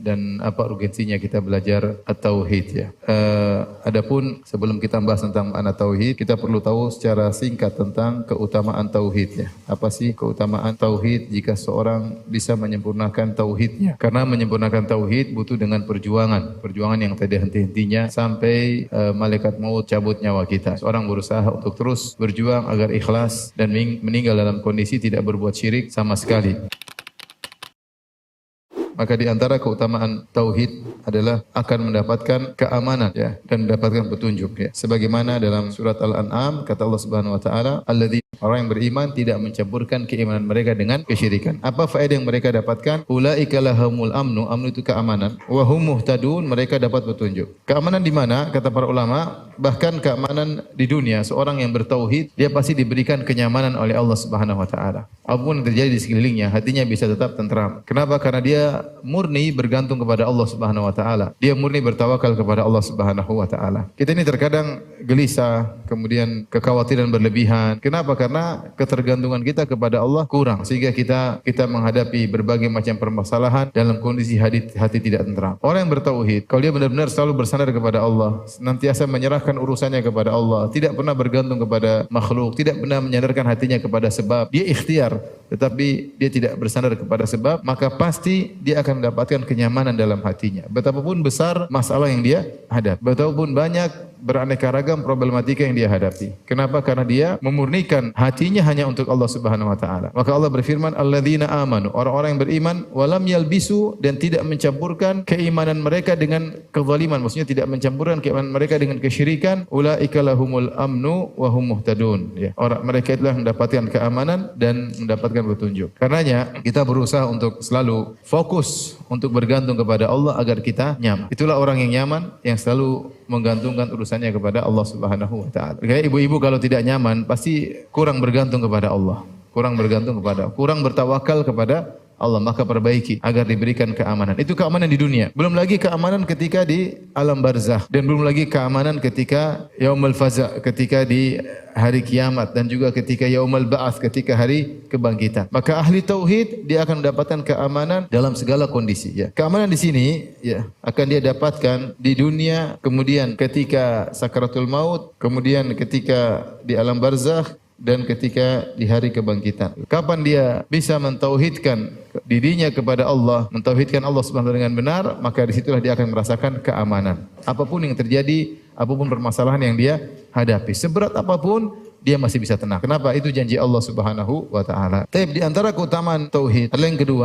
dan apa urgensinya kita belajar at-tauhid ya. Adapun sebelum kita bahas tentang makna tauhid, kita perlu tahu secara singkat tentang keutamaan tauhid ya. Apa sih keutamaan tauhid jika seorang bisa menyempurnakan tauhidnya? Karena menyempurnakan tauhid butuh dengan perjuangan yang tidak henti-hentinya sampai malaikat maut cabut nyawa kita. Seorang berusaha untuk terus berjuang agar ikhlas dan meninggal dalam kondisi tidak berbuat syirik sama sekali. Maka di antara keutamaan tauhid adalah akan mendapatkan keamanan ya dan mendapatkan petunjuk ya. Sebagaimana dalam surat Al-An'am kata Allah Subhanahu wa taala, "Alladzina", orang yang beriman tidak mencampurkan keimanan mereka dengan kesyirikan. Apa faedah yang mereka dapatkan? Ulaika lahumul amnu, amnu itu keamanan. Wa hum muhtadun, mereka dapat petunjuk. Keamanan di mana? Kata para ulama, bahkan keamanan di dunia, seorang yang bertauhid dia pasti diberikan kenyamanan oleh Allah Subhanahu wa taala. Apapun yang terjadi di sekelilingnya, hatinya bisa tetap tentram. Kenapa? Karena dia murni bergantung kepada Allah Subhanahu wa taala. Dia murni bertawakal kepada Allah Subhanahu wa taala. Kita ini terkadang gelisah, kemudian kekhawatiran berlebihan. Kenapa? Karena ketergantungan kita kepada Allah kurang sehingga kita menghadapi berbagai macam permasalahan dalam kondisi hati tidak tentram. Orang yang bertauhid, kalau dia benar-benar selalu bersandar kepada Allah, senantiasa menyerahkan urusannya kepada Allah, tidak pernah bergantung kepada makhluk, tidak pernah menyandarkan hatinya kepada sebab, dia ikhtiar tetapi dia tidak bersandar kepada sebab, maka pasti dia akan mendapatkan kenyamanan dalam hatinya. Betapapun besar masalah yang dia hadapi, betapapun banyak beraneka ragam problematika yang dia hadapi. Kenapa? Karena dia memurnikan hatinya hanya untuk Allah Subhanahu wa taala. Maka Allah berfirman, "Alladzina amanu", orang-orang yang beriman, walam yalbisu, dan tidak mencampurkan keimanan mereka dengan kezaliman, maksudnya tidak mencampurkan keimanan mereka dengan kesyirikan, ulaika lahumul amnu wa hum muhtadun. Ya, orang mereka itulah mendapatkan keamanan dan mendapatkan petunjuk. Karenanya kita berusaha untuk selalu fokus untuk bergantung kepada Allah agar kita nyaman. Itulah orang yang nyaman, yang selalu menggantungkan urusannya kepada Allah Subhanahu wa taala. Kayak ibu-ibu kalau tidak nyaman pasti kurang bergantung kepada Allah, kurang bertawakal kepada Allah, maka perbaiki agar diberikan keamanan. Itu keamanan di dunia. Belum lagi keamanan ketika di alam barzakh, dan belum lagi keamanan ketika yaumul faza', ketika di hari kiamat, dan juga ketika yaumul ba'ats, ketika hari kebangkitan. Maka ahli tauhid dia akan mendapatkan keamanan dalam segala kondisi ya. Keamanan di sini ya akan dia dapatkan di dunia, kemudian ketika sakaratul maut, kemudian ketika di alam barzakh, dan ketika di hari kebangkitan. Kapan dia bisa mentauhidkan dirinya kepada Allah, mentauhidkan Allah Subhanahu wa taala dengan benar, maka disitulah dia akan merasakan keamanan. Apapun yang terjadi, apapun permasalahan yang dia hadapi, seberat apapun, dia masih bisa tenang. Kenapa? Itu janji Allah Subhanahu wa taala. Tapi di antara keutamaan tauhid, adalah yang kedua,